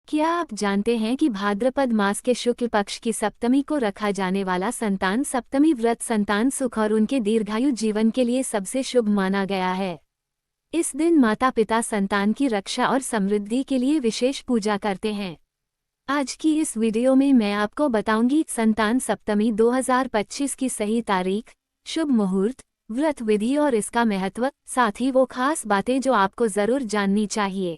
क्या आप जानते हैं कि भाद्रपद मास के शुक्ल पक्ष की सप्तमी को रखा जाने वाला संतान सप्तमी व्रत संतान सुख और उनके दीर्घायु जीवन के लिए सबसे शुभ माना गया है। इस दिन माता पिता संतान की रक्षा और समृद्धि के लिए विशेष पूजा करते हैं। आज की इस वीडियो में मैं आपको बताऊंगी संतान सप्तमी 2025 की सही तारीख, शुभ मुहूर्त, व्रत विधि और इसका महत्व, साथ ही वो खास बातें जो आपको जरूर जाननी चाहिए।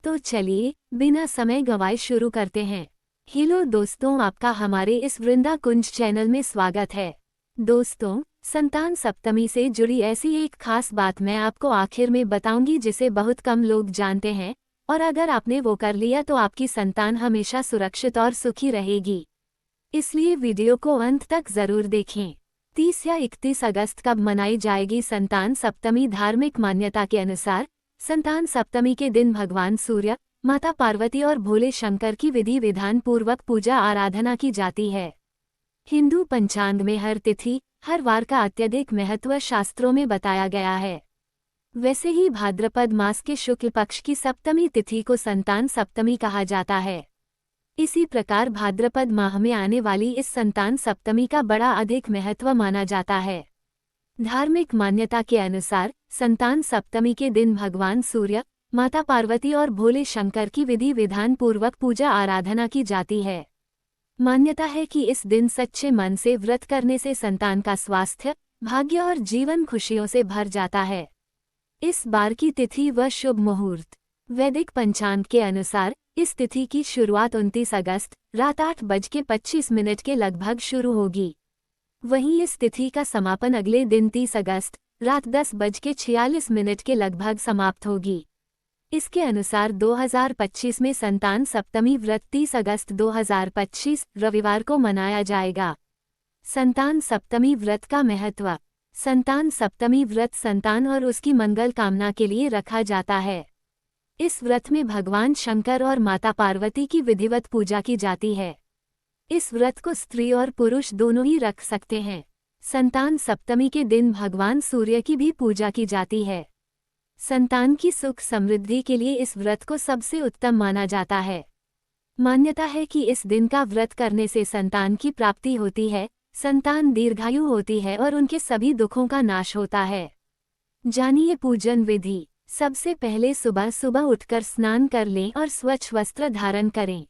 तो चलिए बिना समय गंवाए शुरू करते हैं। हेलो दोस्तों, आपका हमारे इस वृंदा कुंज चैनल में स्वागत है। दोस्तों, संतान सप्तमी से जुड़ी ऐसी एक खास बात मैं आपको आखिर में बताऊंगी जिसे बहुत कम लोग जानते हैं, और अगर आपने वो कर लिया तो आपकी संतान हमेशा सुरक्षित और सुखी रहेगी। इसलिए वीडियो को अंत तक जरूर देखें। 30 या 31 अगस्त कब मनाई जाएगी संतान सप्तमी? धार्मिक मान्यता के अनुसार संतान सप्तमी के दिन भगवान सूर्य, माता पार्वती और भोले शंकर की विधि विधान पूर्वक पूजा आराधना की जाती है। हिंदू पंचांग में हर तिथि, हर वार का अत्यधिक महत्व शास्त्रों में बताया गया है। वैसे ही भाद्रपद मास के शुक्ल पक्ष की सप्तमी तिथि को संतान सप्तमी कहा जाता है। इसी प्रकार भाद्रपद माह में आने वाली इस संतान सप्तमी का बड़ा अधिक महत्व माना जाता है। धार्मिक मान्यता के अनुसार संतान सप्तमी के दिन भगवान सूर्य, माता पार्वती और भोले शंकर की विधि विधान पूर्वक पूजा आराधना की जाती है। मान्यता है कि इस दिन सच्चे मन से व्रत करने से संतान का स्वास्थ्य, भाग्य और जीवन खुशियों से भर जाता है। इस बार की तिथि व शुभ मुहूर्त। वैदिक पंचांग के अनुसार इस तिथि की शुरुआत 29 अगस्त रात 8:25 के लगभग शुरू होगी। वहीं इस तिथि का समापन अगले दिन 30 अगस्त रात 10:46 के लगभग समाप्त होगी। इसके अनुसार 2025 में संतान सप्तमी व्रत 30 अगस्त 2025 रविवार को मनाया जाएगा। संतान सप्तमी व्रत का महत्व। संतान सप्तमी व्रत संतान और उसकी मंगल कामना के लिए रखा जाता है। इस व्रत में भगवान शंकर और माता पार्वती की विधिवत पूजा की जाती है। इस व्रत को स्त्री और पुरुष दोनों ही रख सकते हैं। संतान सप्तमी के दिन भगवान सूर्य की भी पूजा की जाती है। संतान की सुख समृद्धि के लिए इस व्रत को सबसे उत्तम माना जाता है। मान्यता है कि इस दिन का व्रत करने से संतान की प्राप्ति होती है, संतान दीर्घायु होती है और उनके सभी दुखों का नाश होता है। जानिए पूजन विधि। सबसे पहले सुबह सुबह उठकर स्नान कर लें और स्वच्छ वस्त्र धारण करें।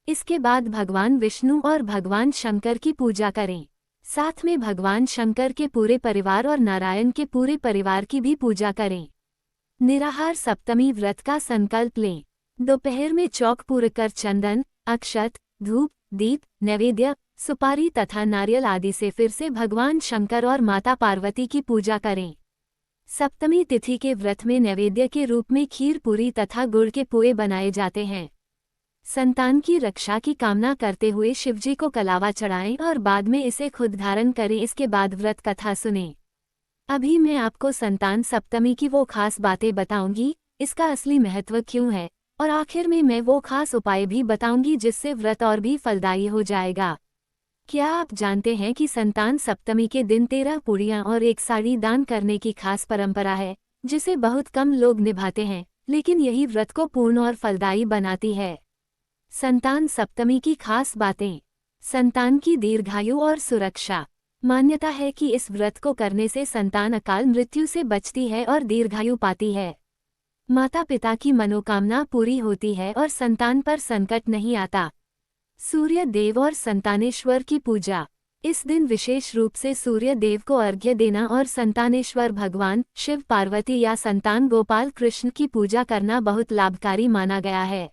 इसके बाद भगवान विष्णु और भगवान शंकर की पूजा करें। साथ में भगवान शंकर के पूरे परिवार और नारायण के पूरे परिवार की भी पूजा करें। निराहार सप्तमी व्रत का संकल्प लें। दोपहर में चौक पूरकर चंदन, अक्षत, धूप, दीप, नैवेद्य, सुपारी तथा नारियल आदि से फिर से भगवान शंकर और माता पार्वती की पूजा करें। सप्तमी तिथि के व्रत में नैवेद्य के रूप में खीर पूरी तथा गुड़ के पुए बनाए जाते हैं। संतान की रक्षा की कामना करते हुए शिवजी को कलावा चढ़ाएं और बाद में इसे खुद धारण करें। इसके बाद व्रत कथा सुनें। अभी मैं आपको संतान सप्तमी की वो खास बातें बताऊंगी, इसका असली महत्व क्यों है, और आखिर में मैं वो खास उपाय भी बताऊंगी जिससे व्रत और भी फलदायी हो जाएगा। क्या आप जानते हैं कि संतान सप्तमी के दिन 13 पूड़ियां और एक साड़ी दान करने की खास परंपरा है, जिसे बहुत कम लोग निभाते हैं, लेकिन यही व्रत को पूर्ण और फलदायी बनाती है। संतान सप्तमी की खास बातें। संतान की दीर्घायु और सुरक्षा। मान्यता है कि इस व्रत को करने से संतान अकाल मृत्यु से बचती है और दीर्घायु पाती है। माता पिता की मनोकामना पूरी होती है और संतान पर संकट नहीं आता। सूर्य देव और संतानेश्वर की पूजा। इस दिन विशेष रूप से सूर्य देव को अर्घ्य देना और संतानेश्वर भगवान शिव पार्वती या संतान गोपाल कृष्ण की पूजा करना बहुत लाभकारी माना गया है।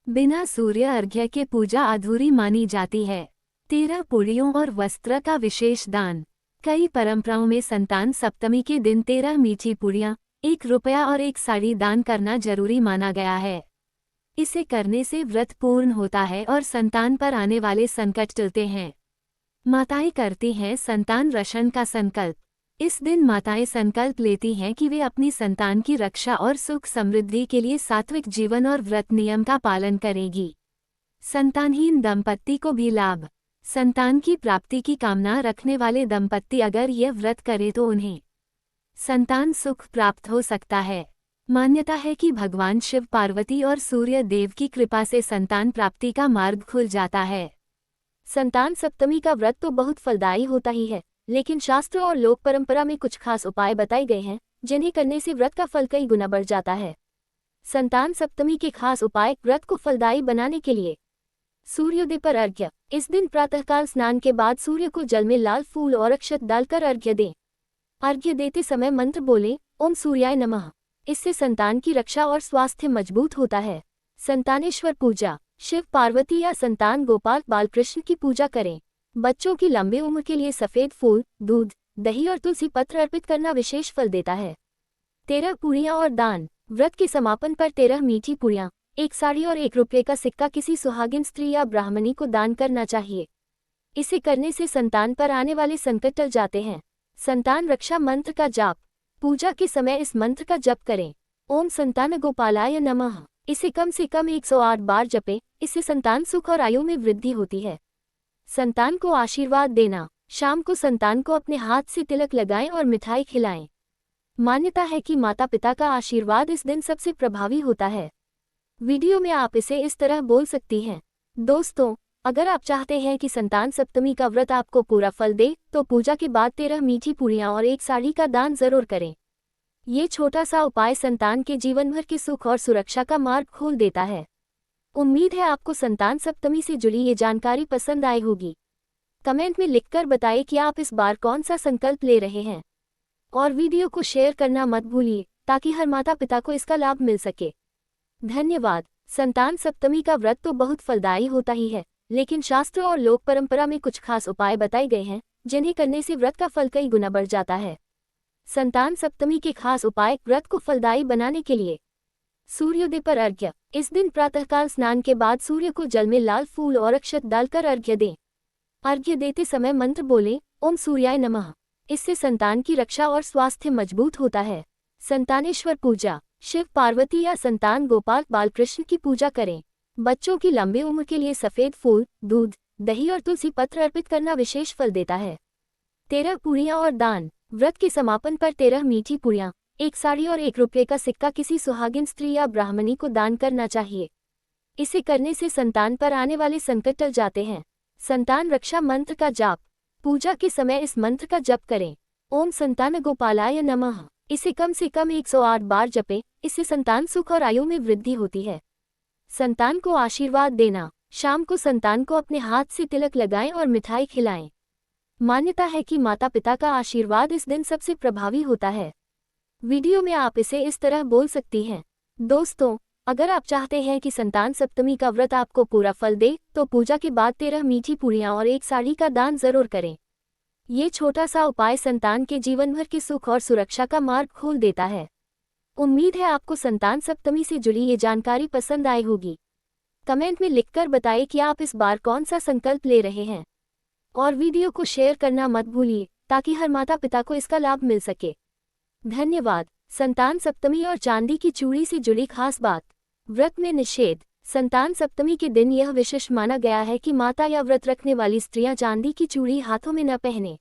बिना सूर्य अर्घ्य के पूजा अधूरी मानी जाती है। 13 पूड़ियों और वस्त्र का विशेष दान। कई परंपराओं में संतान सप्तमी के दिन 13 मीठी पूड़ियां, 1 रुपया और 1 साड़ी दान करना जरूरी माना गया है। इसे करने से व्रत पूर्ण होता है और संतान पर आने वाले संकट टलते हैं। माताएं करती हैं संतान रक्षण का संकल्प। इस दिन माताएं संकल्प लेती हैं कि वे अपनी संतान की रक्षा और सुख समृद्धि के लिए सात्विक जीवन और व्रत नियम का पालन करेगी। संतानहीन दंपत्ति को भी लाभ। संतान की प्राप्ति की कामना रखने वाले दंपत्ति अगर यह व्रत करे तो उन्हें संतान सुख प्राप्त हो सकता है। मान्यता है कि भगवान शिव, पार्वती और सूर्य देव की कृपा से संतान प्राप्ति का मार्ग खुल जाता है। संतान सप्तमी का व्रत तो बहुत फलदायी होता ही है, लेकिन शास्त्र और लोक परंपरा में कुछ खास उपाय बताए गए हैं जिन्हें करने से व्रत का फल कई गुना बढ़ जाता है। संतान सप्तमी के खास उपाय। व्रत को फलदायी बनाने के लिए सूर्योदय पर अर्घ्य। इस दिन प्रातःकाल स्नान के बाद सूर्य को जल में लाल फूल और अक्षत डालकर अर्घ्य दें। अर्घ्य देते समय मंत्र बोलें, ओम सूर्याय नमः। इससे संतान की रक्षा और स्वास्थ्य मजबूत होता है। संतानेश्वर पूजा। शिव, पार्वती या संतान गोपाल बालकृष्ण की पूजा करें। बच्चों की लंबी उम्र के लिए सफेद फूल, दूध, दही और तुलसी पत्र अर्पित करना विशेष फल देता है। 13 पूरियां और दान। व्रत के समापन पर 13 मीठी पूरियां, 1 साड़ी और 1 रुपये का सिक्का किसी सुहागिन स्त्री या ब्राह्मणी को दान करना चाहिए। इसे करने से संतान पर आने वाले संकट टल जाते हैं। संतान रक्षा मंत्र का जाप। पूजा के समय इस मंत्र का जप करें, ओम संतान गोपालाय नमः। इसे कम से कम 108 बार जपें। इससे संतान सुख और आयु में वृद्धि होती है। संतान को आशीर्वाद देना। शाम को संतान को अपने हाथ से तिलक लगाएं और मिठाई खिलाएं। मान्यता है कि माता पिता का आशीर्वाद इस दिन सबसे प्रभावी होता है। वीडियो में आप इसे इस तरह बोल सकती हैं, दोस्तों, अगर आप चाहते हैं कि संतान सप्तमी का व्रत आपको पूरा फल दे तो पूजा के बाद 13 मीठी पूरियां और 1 साड़ी का दान जरूर करें। ये छोटा सा उपाय संतान के जीवन भर के सुख और सुरक्षा का मार्ग खोल देता है। उम्मीद है आपको संतान सप्तमी से जुड़ी ये जानकारी पसंद आई होगी। कमेंट में लिखकर बताइए कि आप इस बार कौन सा संकल्प ले रहे हैं, और वीडियो को शेयर करना मत भूलिए ताकि हर माता पिता को इसका लाभ मिल सके। धन्यवाद। संतान सप्तमी का व्रत तो बहुत फलदायी होता ही है, लेकिन शास्त्र और लोक परंपरा में कुछ खास उपाय बताए गए हैं जिन्हें करने से व्रत का फल कई गुना बढ़ जाता है। संतान सप्तमी के खास उपाय। व्रत को फलदायी बनाने के लिए सूर्योदय पर अर्घ्य। इस दिन प्रातःकाल स्नान के बाद सूर्य को जल में लाल फूल और अक्षत डालकर अर्घ्य दें। अर्घ्य देते समय मंत्र बोलें, ओम सूर्याय नमः। इससे संतान की रक्षा और स्वास्थ्य मजबूत होता है। संतानेश्वर पूजा। शिव, पार्वती या संतान गोपाल बालकृष्ण की पूजा करें। बच्चों की लंबी उम्र के लिए सफेद फूल, दूध, दही और तुलसी पत्र अर्पित करना विशेष फल देता है। 13 पूरियां और दान। व्रत के समापन पर 13 मीठी पूरियां, 1 साड़ी और 1 रुपये का सिक्का किसी सुहागिन स्त्री या ब्राह्मणी को दान करना चाहिए। इसे करने से संतान पर आने वाले संकट टल जाते हैं। संतान रक्षा मंत्र का जाप। पूजा के समय इस मंत्र का जप करें, ओम संतान गोपालाय नमः। इसे कम से कम 108 बार जपें। इससे संतान सुख और आयु में वृद्धि होती है। संतान को आशीर्वाद देना। शाम को संतान को अपने हाथ से तिलक लगाएं और मिठाई खिलाएं। मान्यता है कि माता पिता का आशीर्वाद इस दिन सबसे प्रभावी होता है। वीडियो में आप इसे इस तरह बोल सकती हैं, दोस्तों, अगर आप चाहते हैं कि संतान सप्तमी का व्रत आपको पूरा फल दे तो पूजा के बाद 13 मीठी पूरियां और 1 साड़ी का दान जरूर करें। ये छोटा सा उपाय संतान के जीवन भर के सुख और सुरक्षा का मार्ग खोल देता है। उम्मीद है आपको संतान सप्तमी से जुड़ी ये जानकारी पसंद आई होगी। कमेंट में लिखकर बताइए कि आप इस बार कौन सा संकल्प ले रहे हैं, और वीडियो को शेयर करना मत भूलिए ताकि हर माता पिता को इसका लाभ मिल सके। धन्यवाद। संतान सप्तमी और चांदी की चूड़ी से जुड़ी खास बात। व्रत में निषेध। संतान सप्तमी के दिन यह विशिष्ट माना गया है कि माता या व्रत रखने वाली स्त्रियां चांदी की चूड़ी हाथों में न पहने।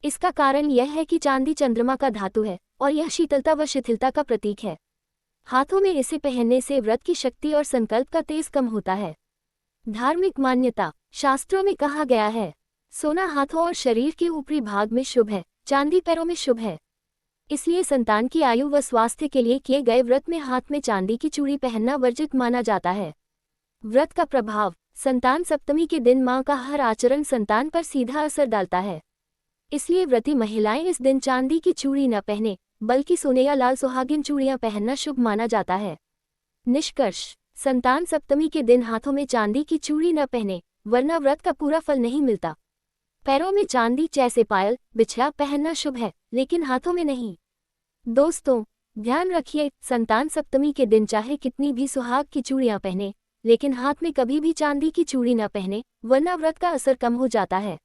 इसका कारण यह है कि चांदी चंद्रमा का धातु है और यह शीतलता व शिथिलता का प्रतीक है। हाथों में इसे पहनने से व्रत की शक्ति और संकल्प का तेज कम होता है। धार्मिक मान्यता। शास्त्रों में कहा गया है, सोना हाथों और शरीर के ऊपरी भाग में शुभ है, चांदी पैरों में शुभ है। इसलिए संतान की आयु व स्वास्थ्य के लिए किए गए व्रत में हाथ में चांदी की चूड़ी पहनना वर्जित माना जाता है। व्रत का प्रभाव। संतान सप्तमी के दिन मां का हर आचरण संतान पर सीधा असर डालता है। इसलिए व्रती महिलाएं इस दिन चांदी की चूड़ी न पहने बल्कि सोने या लाल सुहागिन चूड़ियां पहनना शुभ माना जाता है। निष्कर्ष। संतान सप्तमी के दिन हाथों में चांदी की चूड़ी न पहने, वरना व्रत का पूरा फल नहीं मिलता। पैरों में चांदी जैसे पायल, बिछिया पहनना शुभ है, लेकिन हाथों में नहीं। दोस्तों, ध्यान रखिए, संतान सप्तमी के दिन चाहे कितनी भी सुहाग की चूड़ियां पहने, लेकिन हाथ में कभी भी चांदी की चूड़ी न पहने, वरना व्रत का असर कम हो जाता है।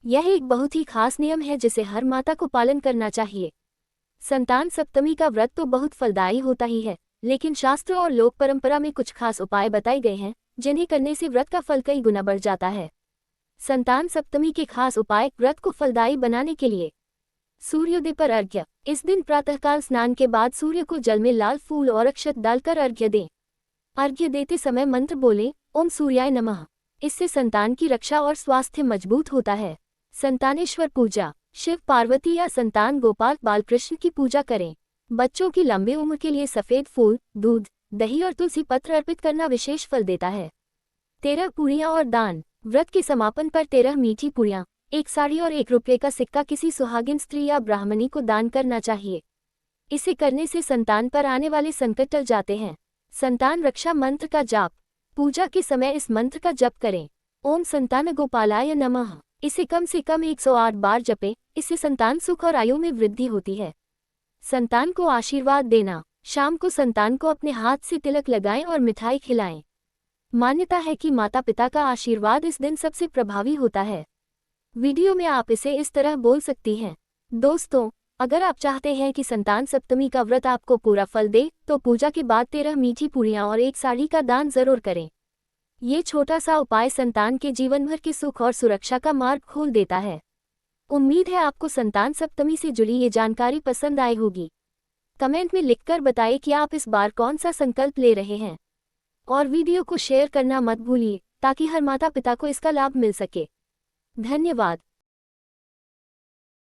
यह एक बहुत ही खास नियम है जिसे हर माता को पालन करना चाहिए। संतान सप्तमी का व्रत तो बहुत फलदायी होता ही है, लेकिन शास्त्र और लोक परंपरा में कुछ खास उपाय बताए गए हैं जिन्हें करने से व्रत का फल कई गुना बढ़ जाता है। संतान सप्तमी के खास उपाय। व्रत को फलदायी बनाने के लिए सूर्योदय पर अर्घ्य। इस दिन प्रातःकाल स्नान के बाद सूर्य को जल में लाल फूल और अक्षत डालकर अर्घ्य दें। अर्घ्य देते समय मंत्र बोलें, ओम सूर्याय नमः। इससे संतान की रक्षा और स्वास्थ्य मजबूत होता है। संतानेश्वर पूजा। शिव पार्वती या संतान गोपाल बालकृष्ण की पूजा करें। बच्चों की लंबी उम्र के लिए सफेद फूल, दूध, दही और तुलसी पत्र अर्पित करना विशेष फल देता है। 13 पूरियां और दान। व्रत के समापन पर 13 मीठी पूरियां, 1 साड़ी और 1 रुपये का सिक्का किसी सुहागिन स्त्री या ब्राह्मणी को दान करना चाहिए। इसे करने से संतान पर आने वाले संकट टल जाते हैं। संतान रक्षा मंत्र का जाप। पूजा के समय इस मंत्र का जप करें, ओम संतान गोपालाय नमः। इसे कम से कम 108 बार जपें। इससे संतान सुख और आयु में वृद्धि होती है। संतान को आशीर्वाद देना। शाम को संतान को अपने हाथ से तिलक लगाएं और मिठाई खिलाएं। मान्यता है कि माता पिता का आशीर्वाद इस दिन सबसे प्रभावी होता है। वीडियो में आप इसे इस तरह बोल सकती हैं, दोस्तों, अगर आप चाहते हैं कि संतान सप्तमी का व्रत आपको पूरा फल दे, तो पूजा के बाद 13 मीठी पूरियां और 1 साड़ी का दान जरूर करें। ये छोटा सा उपाय संतान के जीवन भर के सुख और सुरक्षा का मार्ग खोल देता है। उम्मीद है आपको संतान सप्तमी से जुड़ी ये जानकारी पसंद आई होगी। कमेंट में लिखकर बताएं कि आप इस बार कौन सा संकल्प ले रहे हैं। और वीडियो को शेयर करना मत भूलिए, ताकि हर माता पिता को इसका लाभ मिल सके। धन्यवाद।